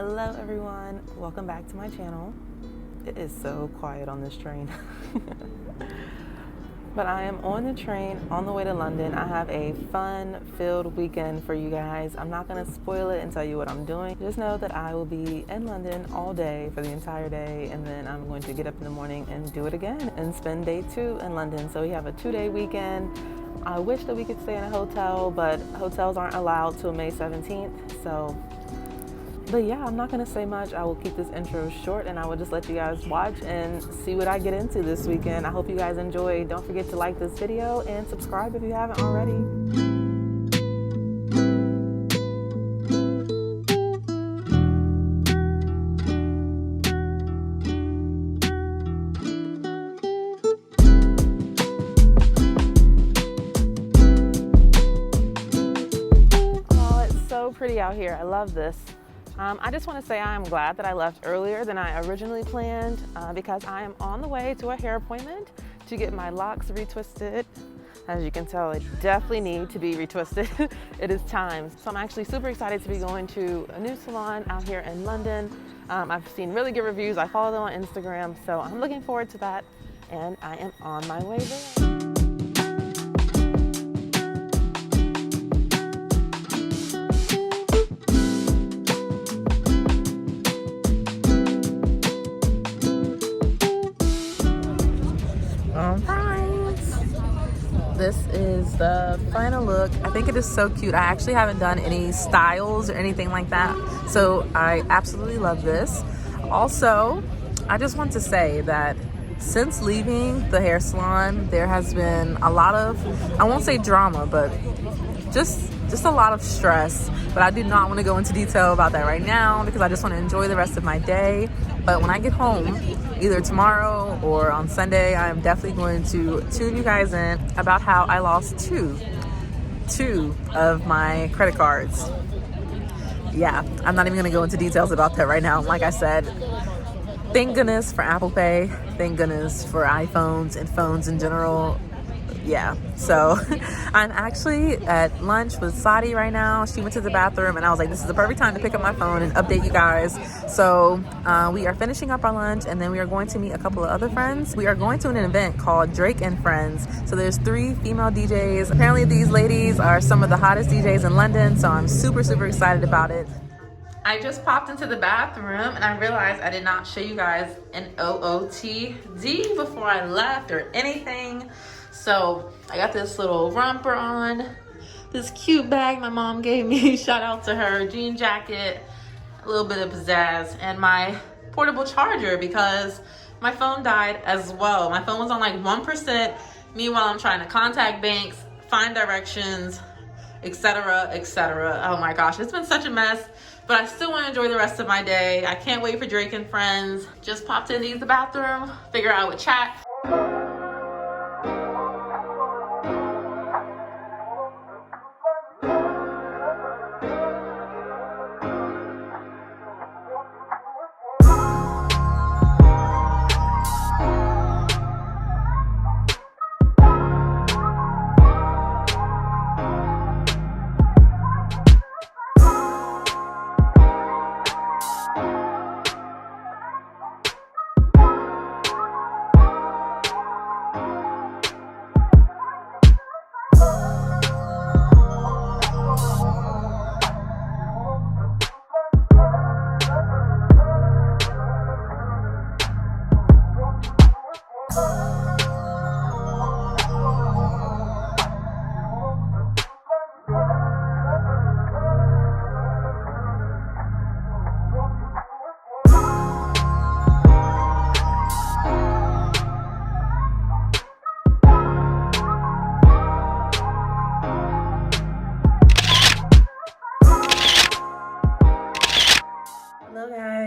Hello everyone, welcome back to my channel. It is so quiet on this train. But I am on the train on the way to London. I have a fun-filled weekend for you guys. I'm not gonna spoil it and tell you what I'm doing. Just know that I will be in London all day for the entire day, and then I'm going to get up in the morning and do it again and spend day 2 in London. So we have a 2-day weekend. I wish that we could stay in a hotel, but hotels aren't allowed till May 17th. But yeah, I'm not gonna say much. I will keep this intro short and I will just let you guys watch and see what I get into this weekend. I hope you guys enjoy. Don't forget to like this video and subscribe if you haven't already. Oh, it's so pretty out here. I love this. I just want to say I am glad that I left earlier than I originally planned because I am on the way to a hair appointment to get my locks retwisted. As you can tell, it definitely need to be retwisted. It is time. So I'm actually super excited to be going to a new salon out here in London. I've seen really good reviews. I follow them on Instagram, so I'm looking forward to that, and I am on my way there. This is the final look. I think it is so cute. I actually haven't done any styles or anything like that, so I absolutely love this. Also, I just want to say that since leaving the hair salon, there has been a lot of, I won't say drama, but just a lot of stress. But I do not want to go into detail about that right now because I just want to enjoy the rest of my day. But when I get home, either tomorrow or on Sunday, I am definitely going to tune you guys in about how I lost two of my credit cards. Yeah, I'm not even going to go into details about that right now. Like I said, thank goodness for Apple Pay. Thank goodness for iPhones and phones in general. Yeah, so I'm actually at lunch with Sadi right now. She went to the bathroom and I was like, this is the perfect time to pick up my phone and update you guys. So we are finishing up our lunch and then we are going to meet a couple of other friends. We are going to an event called Drake and Friends. So there's 3 female DJs. Apparently these ladies are some of the hottest DJs in London, so I'm super excited about it. I just popped into the bathroom and I realized I did not show you guys an OOTD before I left or anything. So I got this little romper on, this cute bag my mom gave me, shout out to her, jean jacket, a little bit of pizzazz, and my portable charger because my phone died as well. My phone was on like 1%. Meanwhile, I'm trying to contact banks, find directions, etc., etc. Oh my gosh, it's been such a mess, but I still want to enjoy the rest of my day. I can't wait for Drake and Friends. Just popped in to use the bathroom, figure out what chat.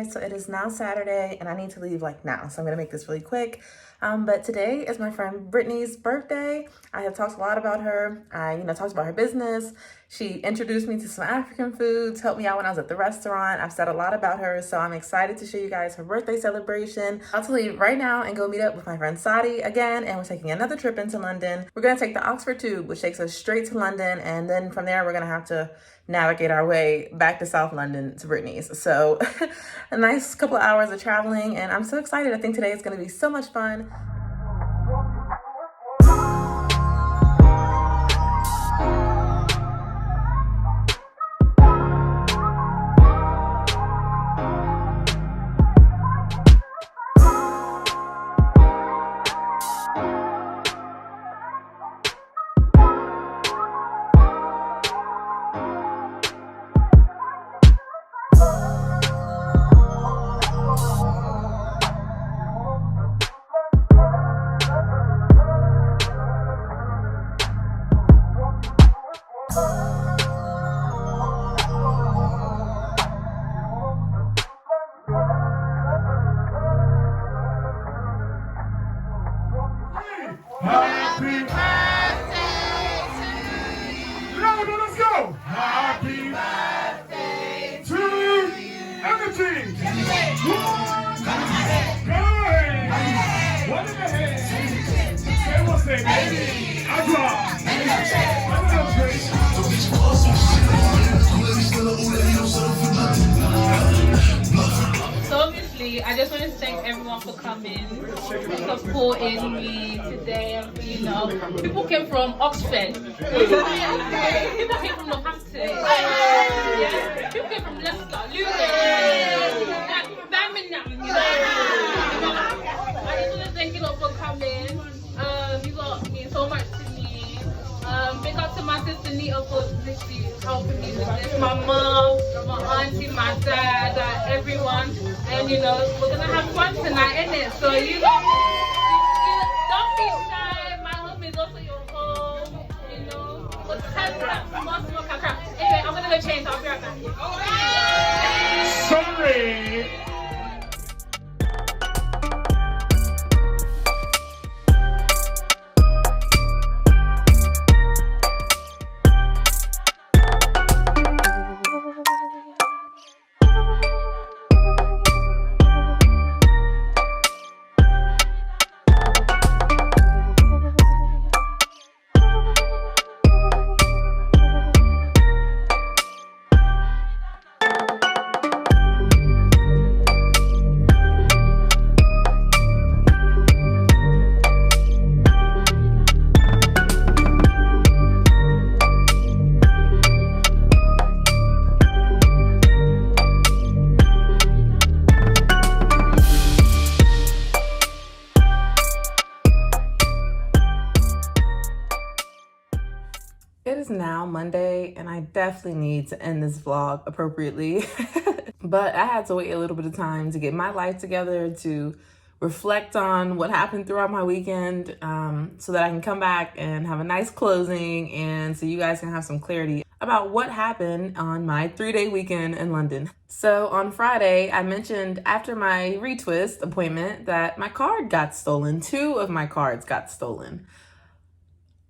So it is now Saturday and I need to leave like now. So I'm gonna make this really quick. But today is my friend Britney's birthday. I have talked a lot about her. I, talked about her business. She introduced me to some African foods, helped me out when I was at the restaurant. I've said a lot about her, so I'm excited to show you guys her birthday celebration. I'm about to leave right now and go meet up with my friend Sadi again, and we're taking another trip into London. We're gonna take the Oxford Tube, which takes us straight to London, and then from there we're gonna have to navigate our way back to South London to Britney's. So a nice couple of hours of traveling, and I'm so excited. I think today is gonna be so much fun. Happy birthday to you. Let's go. Happy birthday to you. Energy. One in the head. Say what's it, baby. Agua. So obviously, I just want to thank everyone for coming, for supporting me today. And people came from Oxford, people came from Northampton, yeah, people came from Leicester, Luton, Birmingham. I just want to thank you lot for coming. You lot mean so much to me. Big up to my sister Nita for literally helping me with this. My mom, my auntie, my dad, everyone. And we're gonna have fun tonight, innit? So you don't be shy. My home is also your home, What's Anyway, I'm gonna go change. I'll be right back. Sorry. It is now Monday, and I definitely need to end this vlog appropriately. But I had to wait a little bit of time to get my life together, to reflect on what happened throughout my weekend, so that I can come back and have a nice closing, and so you guys can have some clarity about what happened on my 3-day weekend in London. So on Friday, I mentioned after my Retwist appointment that my card got stolen. 2 of my cards got stolen.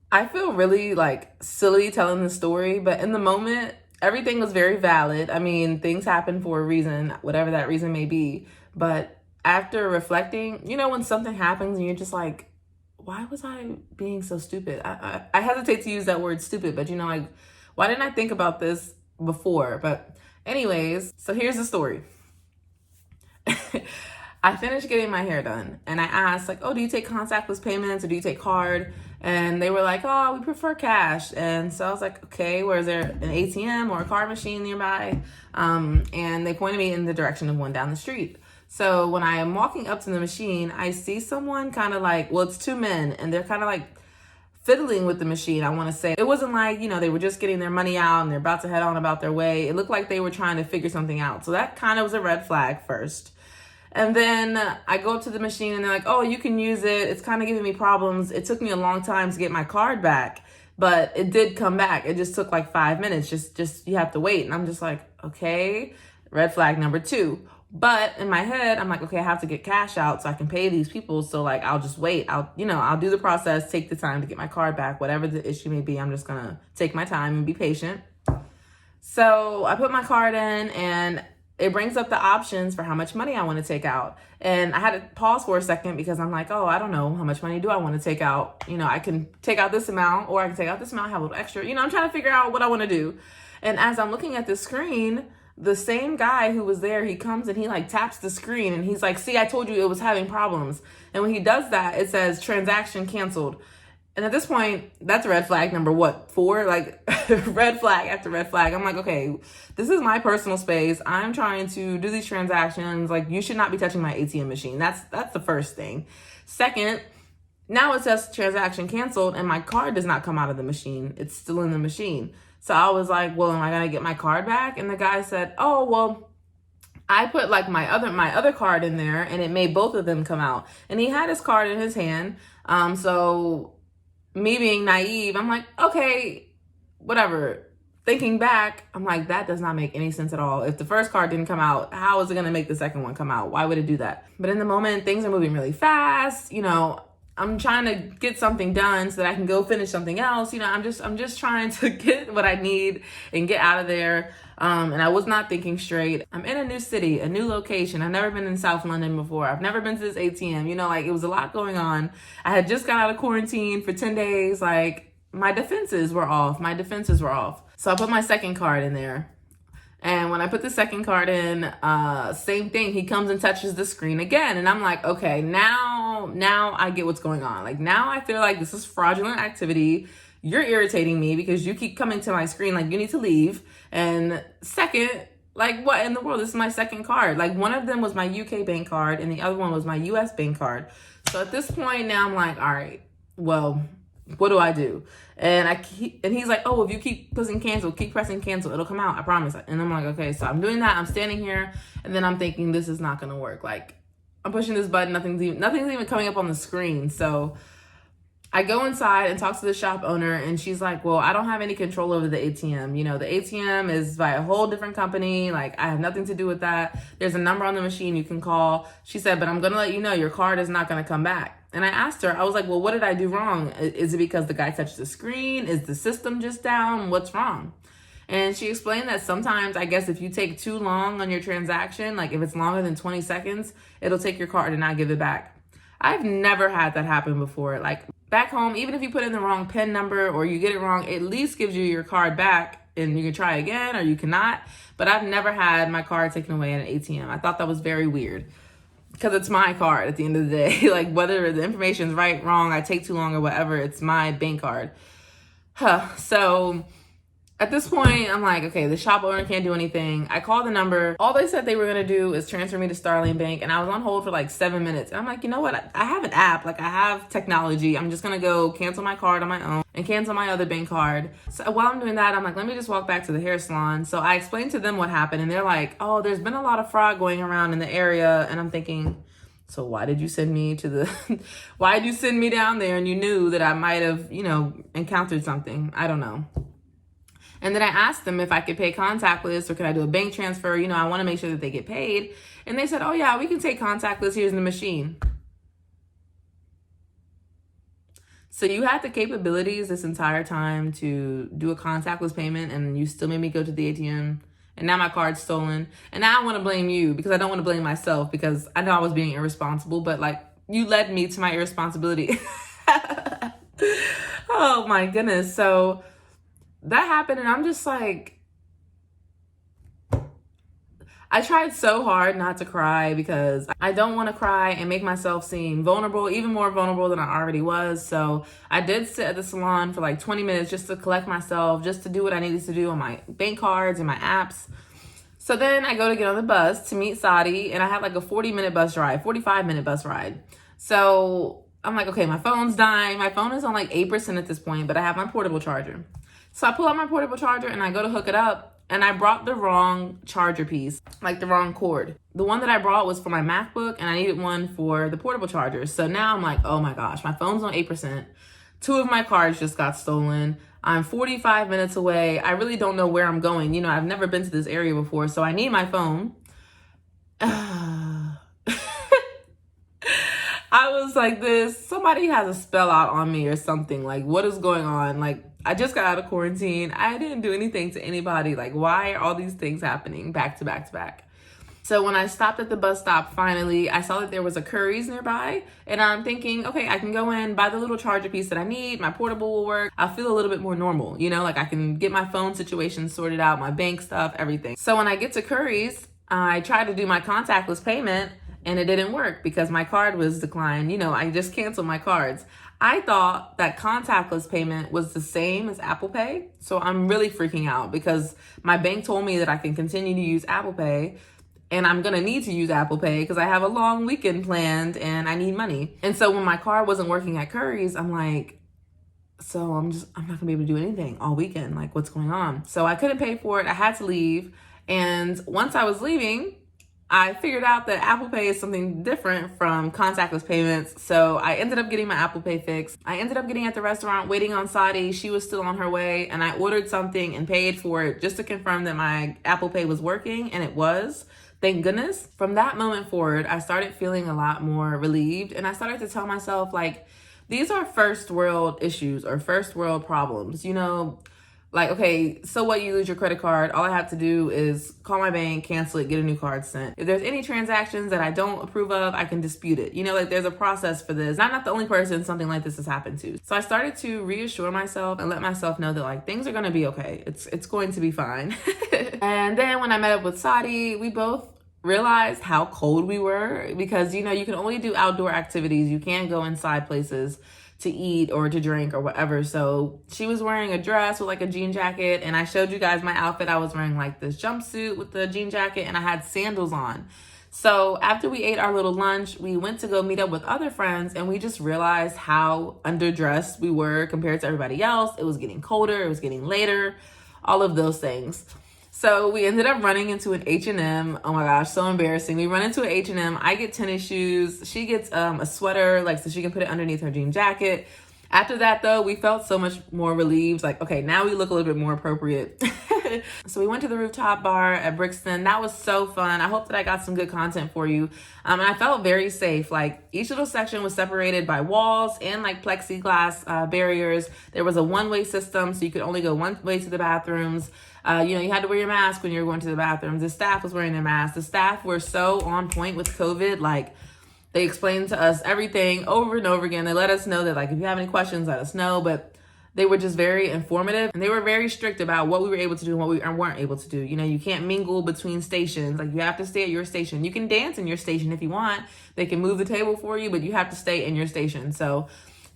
I feel really silly telling the story, but in the moment, everything was very valid. I mean, things happen for a reason, whatever that reason may be. But after reflecting, when something happens and you're just like, why was I being so stupid? I hesitate to use that word stupid, but why didn't I think about this before? But anyways, so here's the story. I finished getting my hair done, and I asked do you take contactless payments or do you take card? And they were like, oh, we prefer cash. And so I was like, okay, where is there an ATM or a card machine nearby? And they pointed me in the direction of one down the street. So when I am walking up to the machine, I see someone it's 2 men, and they're kind of fiddling with the machine, I want to say. It wasn't they were just getting their money out and they're about to head on about their way. It looked like they were trying to figure something out. So that kind of was a red flag first. And then I go up to the machine and they're like, oh, you can use it. It's kind of giving me problems. It took me a long time to get my card back, but it did come back. It just took 5 minutes. Just you have to wait. And I'm just like, okay, red flag number 2. But in my head, I'm like, okay, I have to get cash out so I can pay these people. So like, I'll just wait. I'll do the process, take the time to get my card back, whatever the issue may be. I'm just gonna take my time and be patient. So I put my card in and it brings up the options for how much money I want to take out. And I had to pause for a second because I'm like, oh, I don't know. How much money do I want to take out? I can take out this amount or I can take out this amount, have a little extra. I'm trying to figure out what I want to do. And as I'm looking at the screen, the same guy who was there, he comes and he like taps the screen and he's like, see, I told you it was having problems. And when he does that, it says transaction canceled. And at this point, that's red flag number 4? Like red flag after red flag. I'm like, okay, this is my personal space. I'm trying to do these transactions. Like, you should not be touching my ATM machine. That's the first thing. Second, now it says transaction canceled and my card does not come out of the machine. It's still in the machine. So I was like, well, am I gonna get my card back? And the guy said, oh, well, I put like my other card in there and it made both of them come out. And he had his card in his hand. So me being naive, I'm like, okay, whatever. Thinking back, I'm like, that does not make any sense at all. If the first card didn't come out, how is it gonna make the second one come out? Why would it do that? But in the moment, things are moving really fast. I'm trying to get something done so that I can go finish something else. I'm just trying to get what I need and get out of there. And I was not thinking straight. I'm in a new city, a new location. I've never been in South London before. I've never been to this ATM. Like it was a lot going on. I had just got out of quarantine for 10 days. Like my defenses were off. So I put my second card in there. And when I put the second card in, same thing. He comes and touches the screen again. And I'm like, okay, now I get what's going on. Like now I feel like this is fraudulent activity. You're irritating me because you keep coming to my screen like you need to leave. And second, like what in the world? This is my second card. Like one of them was my UK bank card and the other one was my US bank card. So at this point now I'm like, all right, well, what do I do? And he's like, oh, if you keep pressing cancel, it'll come out, I promise. And I'm like, okay, so I'm doing that. I'm standing here and then I'm thinking this is not gonna work. Like I'm pushing this button, nothing's even coming up on the screen. So I go inside and talk to the shop owner and she's like, well, I don't have any control over the ATM. The ATM is by a whole different company. Like I have nothing to do with that. There's a number on the machine you can call. She said, but I'm gonna let you know your card is not gonna come back. And I asked her, I was like, well, what did I do wrong? Is it because the guy touched the screen? Is the system just down? What's wrong? And she explained that sometimes, I guess, if you take too long on your transaction, like if it's longer than 20 seconds, it'll take your card and not give it back. I've never had that happen before. Like back home, even if you put in the wrong PIN number or you get it wrong, it at least gives you your card back and you can try again or you cannot. But I've never had my card taken away at an ATM. I thought that was very weird. Because it's my card at the end of the day. Like whether the information's right, wrong, I take too long or whatever, it's my bank card. So at this point, I'm like, okay, the shop owner can't do anything. I called the number. All they said they were going to do is transfer me to Starling Bank. And I was on hold for like 7 minutes. And I'm like, you know what? I have an app. Like I have technology. I'm just going to go cancel my card on my own and cancel my other bank card. So while I'm doing that, I'm like, let me just walk back to the hair salon. So I explained to them what happened. And they're like, oh, there's been a lot of fraud going around in the area. And I'm thinking, so why did you send me why did you send me down there and you knew that I might have, encountered something? I don't know. And then I asked them if I could pay contactless or could I do a bank transfer? I want to make sure that they get paid. And they said, oh yeah, we can take contactless. Here's the machine. So you had the capabilities this entire time to do a contactless payment and you still made me go to the ATM. And now my card's stolen. And now I want to blame you because I don't want to blame myself because I know I was being irresponsible, but like you led me to my irresponsibility. Oh my goodness. So that happened and I'm just like, I tried so hard not to cry because I don't want to cry and make myself seem vulnerable, even more vulnerable than I already was. So I did sit at the salon for like 20 minutes just to collect myself, just to do what I needed to do on my bank cards and my apps. So then I go to get on the bus to meet Sadi and I had like a 45-minute bus ride. So I'm like, okay, my phone's dying. My phone is on like 8% at this point, but I have my portable charger. So I pull out my portable charger and I go to hook it up and I brought the wrong charger piece, like the wrong cord. The one that I brought was for my MacBook and I needed one for the portable charger. So now I'm like, oh my gosh, my phone's on 8%. 2 of my cards just got stolen. I'm 45 minutes away. I really don't know where I'm going. I've never been to this area before, so I need my phone. I was like this, somebody has a spell out on me or something. Like, what is going on? Like, I just got out of quarantine. I didn't do anything to anybody. Like, why are all these things happening back to back to back? So when I stopped at the bus stop, finally, I saw that there was a Curry's nearby, and I'm thinking, okay, I can go in, buy the little charger piece that I need, my portable will work, I'll feel a little bit more normal, you know, like I can get my phone situation sorted out, my bank stuff, everything. So when I get to Curry's, I tried to do my contactless payment, and it didn't work because my card was declined. You know, I just canceled my cards. I thought that contactless payment was the same as Apple Pay, so I'm really freaking out because my bank told me that I can continue to use Apple Pay, and I'm gonna need to use Apple Pay because I have a long weekend planned and I need money. And so when my card wasn't working at Curry's, I'm like, so I'm not gonna be able to do anything all weekend. Like, what's going on? So I couldn't pay for it. I had to leave. And once I was leaving, I figured out that Apple Pay is something different from contactless payments. So I ended up getting my Apple Pay fixed. I ended up getting at the restaurant, waiting on Sadi. She was still on her way, and I ordered something and paid for it just to confirm that my Apple Pay was working, and it was. Thank goodness. From that moment forward, I started feeling a lot more relieved, and I started to tell myself, like, these are first world issues or first world problems. You know, like, okay, so what, you lose your credit card, all I have to do is call my bank, cancel it, get a new card sent. If there's any transactions that I don't approve of, I can dispute it. You know, like, there's a process for this. I'm not the only person something like this has happened to. So I started to reassure myself and let myself know that, like, things are gonna be okay. It's going to be fine. And then when I met up with Sadi, we both realized how cold we were because, you know, you can only do outdoor activities. You can't go inside places to eat or to drink or whatever. So she was wearing a dress with like a jean jacket, and I showed you guys my outfit. I was wearing like this jumpsuit with the jean jacket, and I had sandals on. So after we ate our little lunch, we went to go meet up with other friends, and we just realized how underdressed we were compared to everybody else. It was getting colder, it was getting later, all of those things. So we ended up running into an H&M. Oh my gosh, so embarrassing. We run into an H&M. I get tennis shoes. She gets a sweater, like, so she can put it underneath her jean jacket. After that, though, we felt so much more relieved. Like, okay, now we look a little bit more appropriate. So we went to the rooftop bar at Brixton. That was so fun. I hope that I got some good content for you. And I felt very safe. Like, each little section was separated by walls and like plexiglass barriers. There was a one-way system, so you could only go one way to the bathrooms. You know, you had to wear your mask when you were going to the bathrooms. The staff was wearing their masks. The staff were so on point with COVID. Like, they explained to us everything over and over again. They let us know that, like, if you have any questions, let us know. But they were just very informative, and they were very strict about what we were able to do and what we weren't able to do. You know, you can't mingle between stations. Like, you have to stay at your station. You can dance in your station if you want. They can move the table for you, but you have to stay in your station. So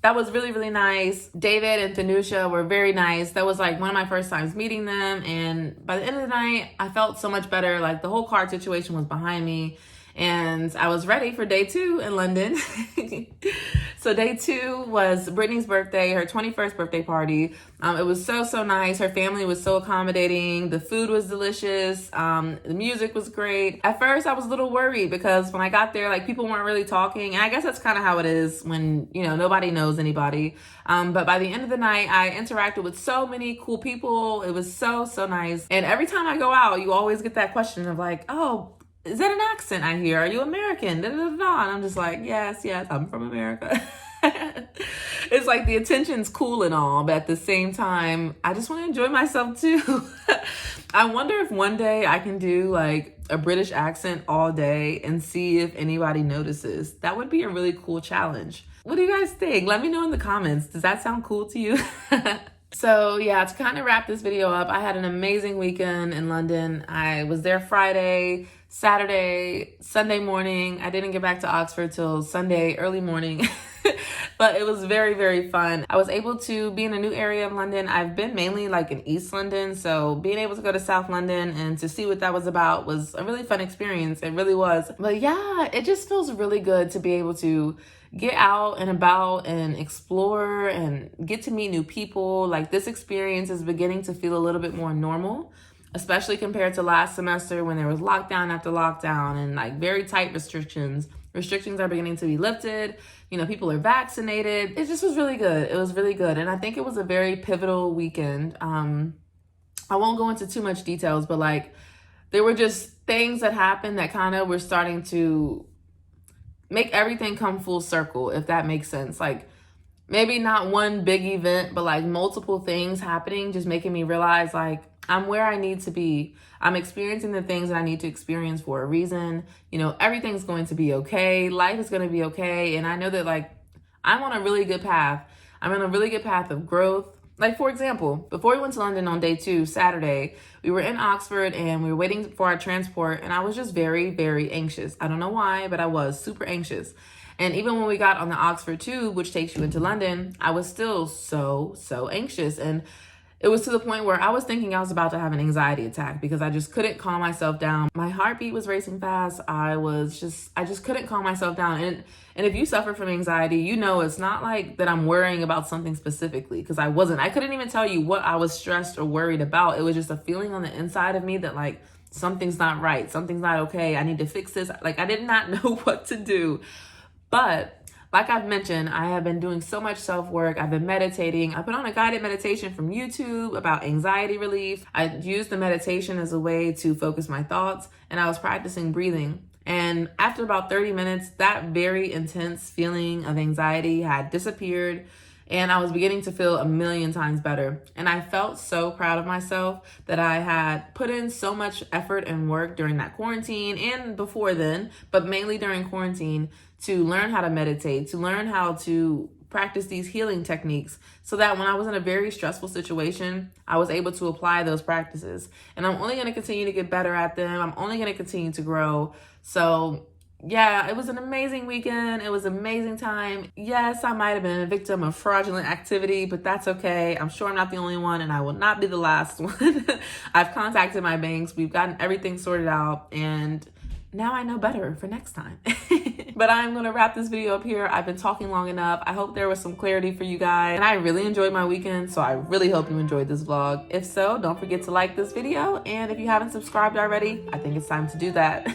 that was really, really nice. David and Thanusha were very nice. That was like one of my first times meeting them. And by the end of the night, I felt so much better. Like, the whole card situation was behind me, and I was ready for day 2 in London. So day 2 was Britney's birthday, her 21st birthday party. It was so, so nice. Her family was so accommodating. The food was delicious. The music was great. At first, I was a little worried because when I got there, like, people weren't really talking. And I guess that's kind of how it is when, you know, nobody knows anybody. But by the end of the night, I interacted with so many cool people. It was so, so nice. And every time I go out, you always get that question of like, oh, is that an accent I hear? Are you American? Da, da, da, da. And I'm just like, yes, I'm from America. It's like the attention's cool and all, but at the same time, I just want to enjoy myself too. I wonder if one day I can do like a British accent all day and see if anybody notices. That would be a really cool challenge. What do you guys think? Let me know in the comments. Does that sound cool to you? So yeah, to kind of wrap this video up, I had an amazing weekend in London. I was there Friday, Saturday, Sunday morning. I didn't get back to Oxford till Sunday early morning. But it was very, very fun. I was able to be in a new area of London. I've been mainly like in East London, so being able to go to South London and to see what that was about was a really fun experience. It really was. But yeah, it just feels really good to be able to get out and about and explore and get to meet new people. Like, this experience is beginning to feel a little bit more normal, especially compared to last semester when there was lockdown after lockdown and like very tight restrictions. Restrictions are beginning to be lifted. You know, people are vaccinated. It just was really good. It was really good. And I think it was a very pivotal weekend. I won't go into too much details, but like, there were just things that happened that kind of were starting to make everything come full circle, if that makes sense. Like, maybe not one big event, but like multiple things happening, just making me realize like I'm where I need to be. I'm experiencing the things that I need to experience for a reason. You know, everything's going to be okay. Life is going to be okay. And I know that like I'm on a really good path. I'm on a really good path of growth. Like, for example, before we went to London on day 2, Saturday, we were in Oxford and we were waiting for our transport. And I was just very, very anxious. I don't know why, but I was super anxious. And even when we got on the Oxford Tube, which takes you into London, I was still so anxious. And it was to the point where I was thinking I was about to have an anxiety attack because I just couldn't calm myself down. My heartbeat was racing fast. I just couldn't calm myself down. And if you suffer from anxiety, you know it's not like that I'm worrying about something specifically, because I wasn't. I couldn't even tell you what I was stressed or worried about. It was just a feeling on the inside of me that like something's not right. Something's not okay. I need to fix this. Like, I did not know what to do. But like I've mentioned, I have been doing so much self-work. I've been meditating. I put on a guided meditation from YouTube about anxiety relief. I used the meditation as a way to focus my thoughts, and I was practicing breathing. And after about 30 minutes, that very intense feeling of anxiety had disappeared, and I was beginning to feel a million times better. And I felt so proud of myself that I had put in so much effort and work during that quarantine and before then, but mainly during quarantine, to learn how to meditate, to learn how to practice these healing techniques, so that when I was in a very stressful situation, I was able to apply those practices. And I'm only going to continue to get better at them. I'm only going to continue to grow. So yeah, it was an amazing weekend. It was an amazing time. Yes, I might have been a victim of fraudulent activity, but that's okay. I'm sure I'm not the only one, and I will not be the last one. I've contacted my banks. We've gotten everything sorted out, and now I know better for next time. But I'm going to wrap this video up here. I've been talking long enough. I hope there was some clarity for you guys. And I really enjoyed my weekend, so I really hope you enjoyed this vlog. If so, don't forget to like this video. And if you haven't subscribed already, I think it's time to do that.